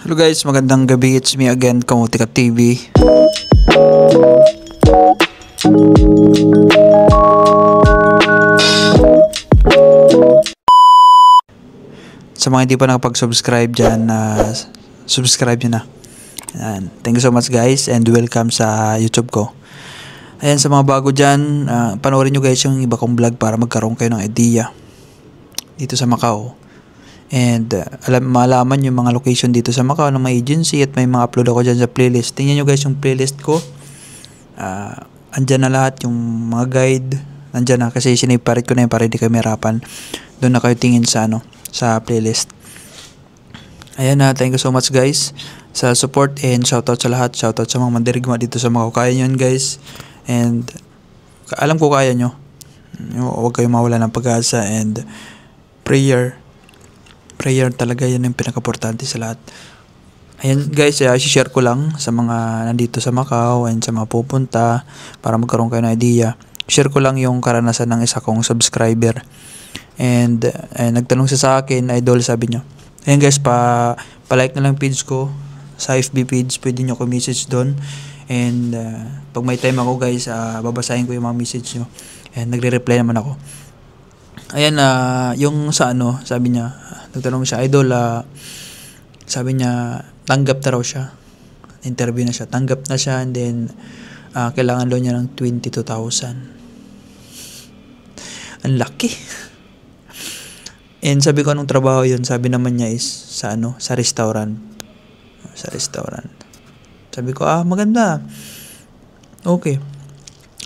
Hello guys, magandang gabi. It's me again, Kamutika TV. Sa mga hindi pa nakapag-subscribe dyan, subscribe nyo na. Ayan. Thank you so much guys and welcome sa YouTube ko. Ayan, sa mga bago dyan, panoorin nyo guys yung iba kong vlog para magkaroon kayo ng idea dito sa Macau. And malaman yung mga location dito sa Macau ng mga agency at may mga upload ako dyan sa playlist. Tingnan nyo guys yung playlist ko. Andyan na lahat yung mga guide. Andyan na kasi siniparit ko na yun para hindi kayo mahirapan. Doon na kayo tingin sa sa playlist. Ayan na, thank you so much guys sa support and shoutout sa lahat. Shoutout sa mga mandirigma dito sa Macau. Kaya nyo yun guys. And alam ko kaya nyo. Huwag kayong mawala ng pag-asa and prayer talaga, yan yung pinaka-importante sa lahat. Ayan guys, i-share ko lang sa mga nandito sa Macau and sa mga pupunta para magkaroon kayo ng idea. Share ko lang yung karanasan ng isa kong subscriber and nagtanong siya sa akin, idol, sabi niya. Ayan guys, pa-like na lang page ko sa FB page, pwede nyo ko message doon and pag may time ako guys, babasahin ko yung mga message nyo and nagre-reply naman ako. Ayan, yung sa sabi niya, nagtanong siya, idol, sabi niya, tanggap na raw siya. Interview na siya, tanggap na siya, and then, kailangan daw niya ng 22,000. Ang laki. And sabi ko, anong trabaho yun? Sabi naman niya is, sa restaurant. Sa restaurant. Sabi ko, maganda. Okay.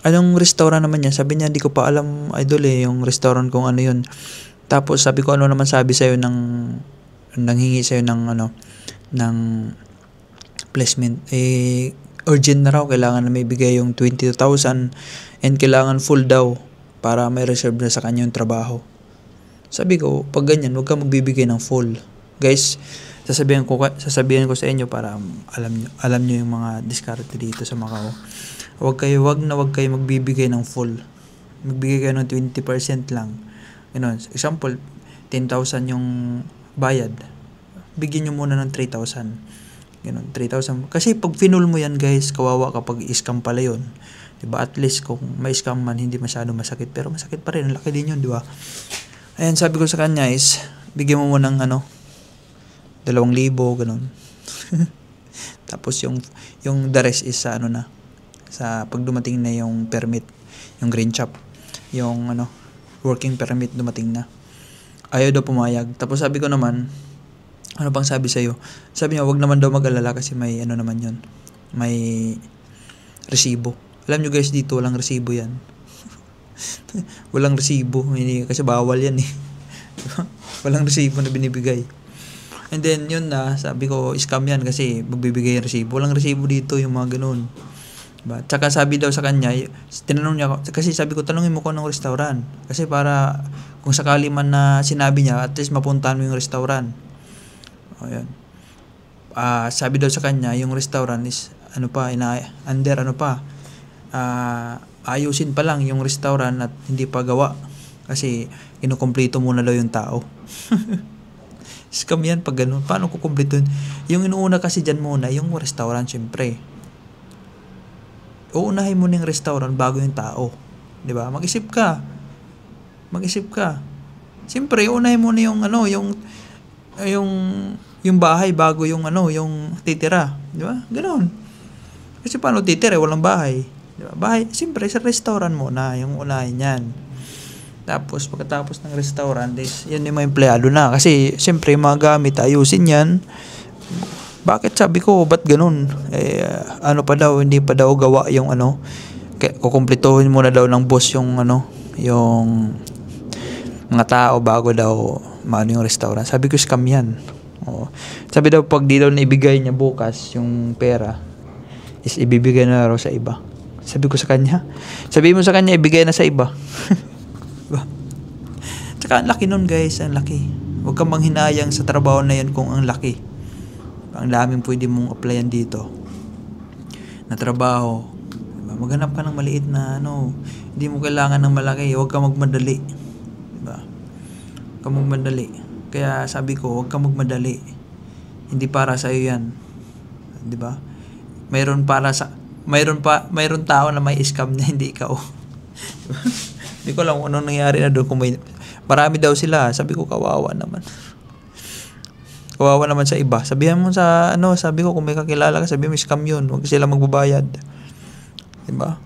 Anong restaurant naman niya? Sabi niya, hindi ko pa alam, idol yung restaurant kung ano yun. Tapos sabi ko, ano naman sabi sa'yo nanghingi sa'yo ng placement. Urgent na raw, kailangan na may bigay yung 22,000 and kailangan full daw para may reserve na sa kanya yung trabaho. Sabi ko, pag ganyan, huwag ka magbibigay ng full. Guys, sasabihin ko sa inyo para alam nyo yung mga diskarte dito sa Macau. Wag kayo magbibigay ng full. Magbigay kayo ng 20% lang. Example, 10,000 yung bayad. Bigyan nyo muna ng 3,000. 3,000. Kasi pag finul mo yan guys, kawawa kapag i-scam pala yun. Diba? At least kung may scam man, hindi masyado masakit. Pero masakit pa rin. Ang laki din yun, diba? Ayan, sabi ko sa kanya is, bigyan mo muna ng 2,000, ganun. Tapos yung the rest is sa sa pag dumating na yung permit, yung green shop, yung working permit dumating na. Ayaw daw pumayag. Tapos sabi ko naman, ano bang sabi sa'yo? Sabi niya, wag naman daw mag-alala kasi may naman yun. May resibo. Alam nyo guys, dito walang resibo yan. Walang resibo. Kasi bawal yan eh. Walang resibo na binibigay. And then yun sabi ko, scam yan kasi magbibigay yung resibo. Walang resibo dito, yung mga ganun. Diba? Tsaka sabi daw sa kanya, tinanong niya ako, kasi sabi ko, tanungin mo ko ng restaurant. Kasi para, kung sakali man na sinabi niya, at least mapuntahan mo yung restaurant. Ayan. Sabi daw sa kanya, yung restaurant is, ayusin pa lang yung restaurant at hindi pa gawa. Kasi, kinukumpleto muna daw yung tao. Scam yan pag ganun. Paano kukumpleto yun? Yung inuuna kasi dyan muna, yung restaurant syempre. Uunahin mo ng restaurant bago yung tao. 'Di ba? Mag-isip ka. Siyempre, unahin mo na yung bahay bago yung yung titira, 'di ba? Ganoon. Kasi paano titira, walang bahay, 'di ba? Bahay, siyempre sa restaurant muna yung unahin niyan. Tapos pagkatapos ng restaurant, yan yung mga empleyado na kasi siyempre mga gamit ayusin yan. Bakit sabi ko, ba't ganun? Hindi pa daw gawa yung kukumplituhin muna daw ng boss yung yung mga tao bago daw yung restaurant. Sabi ko, scam yan. Sabi daw, pag di daw naibigay niya bukas yung pera, is ibibigay na raw sa iba. Sabi ko sa kanya, sabi mo sa kanya, ibigay na sa iba. Tsaka ang laki nun guys, ang laki. Huwag kang manghinayang sa trabaho na yan kung ang laki. Ang daming pwede mong applyan dito na trabaho. Diba? Maghanap ka ng maliit na hindi mo kailangan ng malaki. Huwag kang magmadali. Diba? Huwag kang magmadali. Kaya sabi ko, huwag kang magmadali. Hindi para sa iyo 'yan. 'Di ba? Mayroon tao na may scam na hindi ikaw. Hindi ko alam kung anong nangyari na doon, kung marami daw sila. Sabi ko, kawawa naman. Kawawa naman sa iba. Sabihan mo sabi ko, kung may kakilala ka, sabihan mo scam yun. Huwag sila magbabayad. Diba?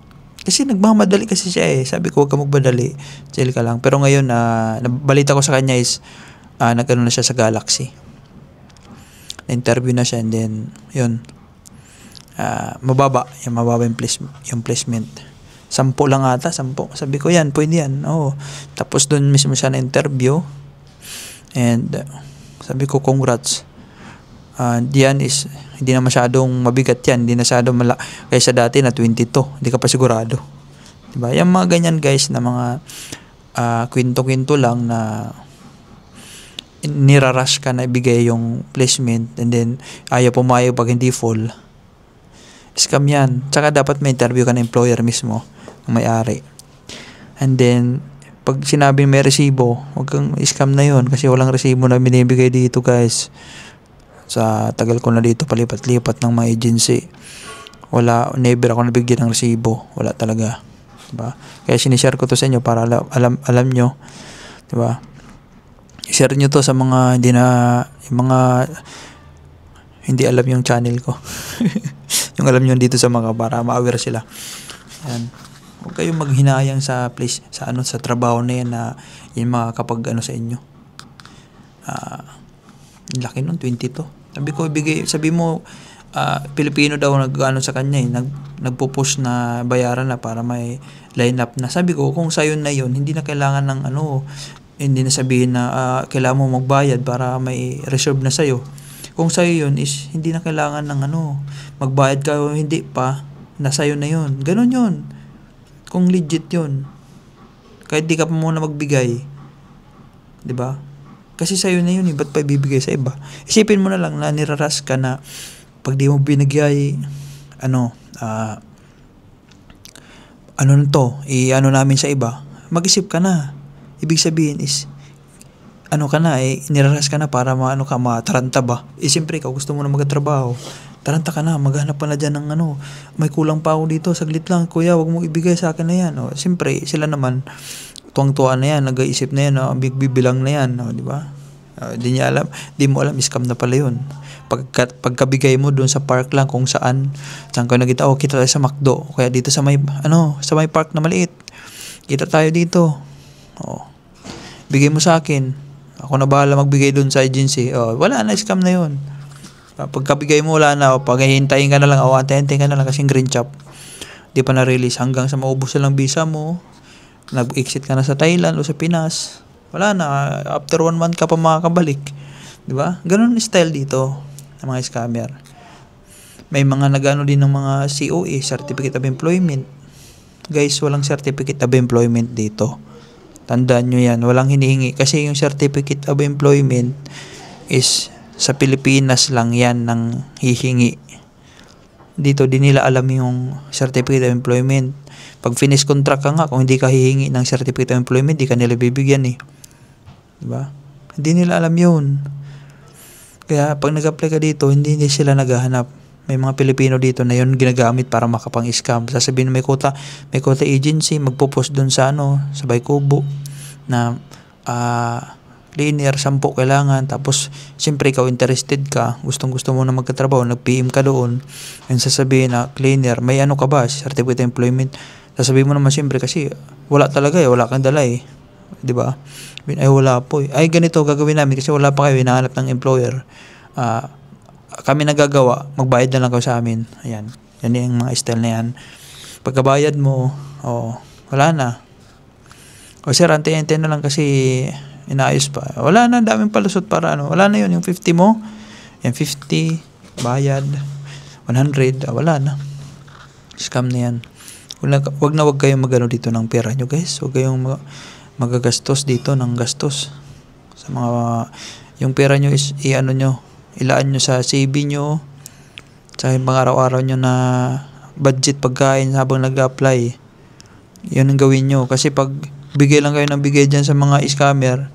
Kasi nagmamadali kasi siya eh. Sabi ko, huwag ka magmadali. Chill ka lang. Pero ngayon, nabalita ko sa kanya is, nag-ano na siya sa Galaxy. Na-interview na siya, and then, yun. Mababa yung placement. 10 lang ata, 10. Sabi ko, yan, pwede yan. Oo. Tapos doon mismo siya na-interview. And, sabi ko, congrats. Diyan is, hindi na masyadong mabigat yan. Hindi na masyadong kaysa dati na 22. Hindi ka pa sigurado. Diba? Yung mga ganyan guys na mga kwento-kwento lang na nirarush ka na ibigay yung placement, and then ayaw pumayag pag hindi full. Scam yan. Tsaka dapat may interview ka na employer mismo, ng may-ari. And then, pag sinabing may resibo, huwag kang scam na yun kasi walang resibo na binibigay dito guys. Sa tagal ko na dito palipat-lipat ng mga agency, never ako nabigyan ng resibo. Wala talaga. Diba? Kaya sinishare ko to sa inyo para alam nyo. Diba? I-share nyo to sa mga hindi alam yung channel ko. Yung alam nyo dito sa mga, para ma-aware sila. Ayan. Huwag kayong maghinayang sa trabaho na yan na yung makakapag sa inyo. Laki nun, 22. Sabi mo, Pilipino daw sa kanya eh, nagpo-push na bayaran na para may line up na. Sabi ko, kung sayo na yun, hindi na kailangan ng hindi na sabihin na kailangan mo magbayad para may reserve na sayo. Kung sayo yun is, hindi na kailangan ng magbayad ka o hindi pa, nasayo na yun. Ganon yun. Kung legit yun. Kahit di ka pa muna magbigay. Diba? Kasi sa'yo na yun eh. Ba't pa ibibigay sa iba? Isipin mo na lang na niraras ka na pag di mo binigay, namin sa iba, mag-isip ka na. Ibig sabihin is, niraras ka na para mataranta ba? Siyempre, ikaw gusto mo na magtrabaho. Taranta ka na, maghanap pa na dyan ng may kulang pa ako dito, saglit lang, kuya, wag mo ibigay sa akin na yan. Siyempre, sila naman, tuwang-tuwa na yan, nag-iisip na yan, bibilang na yan, di ba? Di mo alam, scam na pala yun. Pagkabigay mo doon sa park lang, kung saan ko nakita, kita tayo sa McDo, kaya dito sa may park na maliit, kita tayo dito. Bigay mo sa akin, ako na bahala magbigay doon sa agency. Wala na, scam na yun. Pagkabigay mo, wala na. Paghihintayin ka na lang, antayin ka na lang kasing green chop. Di pa na-release hanggang sa maubos na lang visa mo. Nag-exit ka na sa Thailand o sa Pinas. Wala na. After 1 month ka pa makakabalik. Di ba? Ganun style dito ng mga scammer. May mga din ng mga COE, Certificate of Employment. Guys, walang Certificate of Employment dito. Tandaan nyo yan. Walang hinihingi. Kasi yung Certificate of Employment is sa Pilipinas lang yan nang hihingi. Dito, di nila alam yung Certificate of Employment. Pag finish contract ka nga, kung hindi ka hihingi ng Certificate of Employment, di ka nila bibigyan eh. Diba? Hindi nila alam yun. Kaya pag nag-apply ka dito, hindi sila naghahanap. May mga Pilipino dito na yun ginagamit para makapang-scam. Sasabihin may quota agency, magpo-post dun sa sa Baykubo na linear 10 kailangan, tapos siyempre ikaw interested ka, gustong-gusto mo na magkatrabaho, nag-PM ka doon, and sasabihin na cleaner, may ka ba, Certificate of Employment? Sasabihin mo naman siyempre kasi wala talaga wala kang dala eh, di ba? Ay wala po eh. Ay ganito gagawin namin kasi wala pa kayo hinahanap ng employer. Kami nagagawa, magbayad na lang kayo sa amin. Ayan, yan yung mga style na yan. Pagkabayad mo, wala na. Sir, antayin na lang kasi inaayos pa. Wala na, daming palusot para wala na yun, yung 50 mo, yung 50, bayad, 100, wala na. Scam na yan. Wag kayong dito ng pera nyo guys. Wag kayong magagastos dito ng gastos. Sa mga, yung pera nyo is, ilaan nyo sa CV nyo, sa mga araw-araw nyo na budget pagkain habang nag-apply. Yun ang gawin nyo. Kasi pag bigay lang kayo ng bigay dyan sa mga scammer,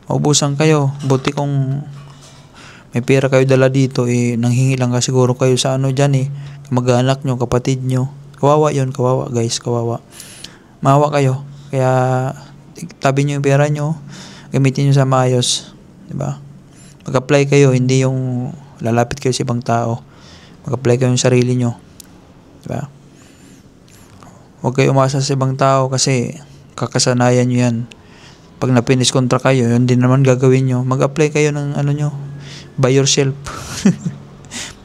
maubusan kayo. Buti kung may pera kayo dala dito, nanghingi lang ka siguro kayo sa ano dyan mag-anak nyo, kapatid nyo. Kawawa yun, kawawa guys, kawawa. Maawa kayo. Kaya, tabi nyo yung pera nyo, gamitin nyo sa maayos. Diba? Mag-apply kayo, hindi yung lalapit kayo sa ibang tao. Mag-apply kayo yung sarili nyo. Diba? Huwag kayo umasa sa ibang tao kasi kakasanayan nyo yan. Pag na-finish contract kayo, yun din naman gagawin nyo. Mag-apply kayo ng ano nyo, by yourself.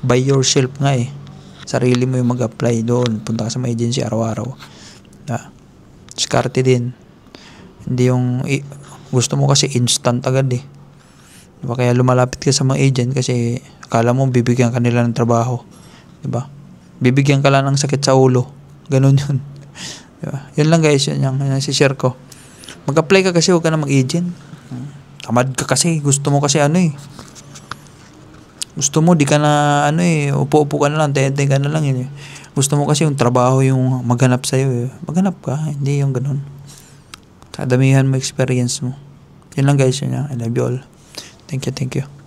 By yourself nga sarili mo yung mag-apply doon. Punta ka sa mga agency araw-araw. Diskarte din. Hindi yung gusto mo kasi instant agad diba? Kaya lumalapit ka sa mga agent kasi akala mo bibigyan ka nila ng trabaho. Diba? Bibigyan ka lang ng sakit sa ulo. Ganun yun. Diba? Yun lang guys, yun yung share ko. Mag-apply ka kasi huwag ka na mag-agent. Tamad ka kasi. Gusto mo kasi gusto mo, di ka na, upo-upo ka na lang, tente ka na lang Gusto mo kasi yung trabaho yung maghanap sa'yo Maghanap ka, hindi yung ganun. Kadamihan mo experience mo. Yun lang guys, yun. I love you all. Thank you.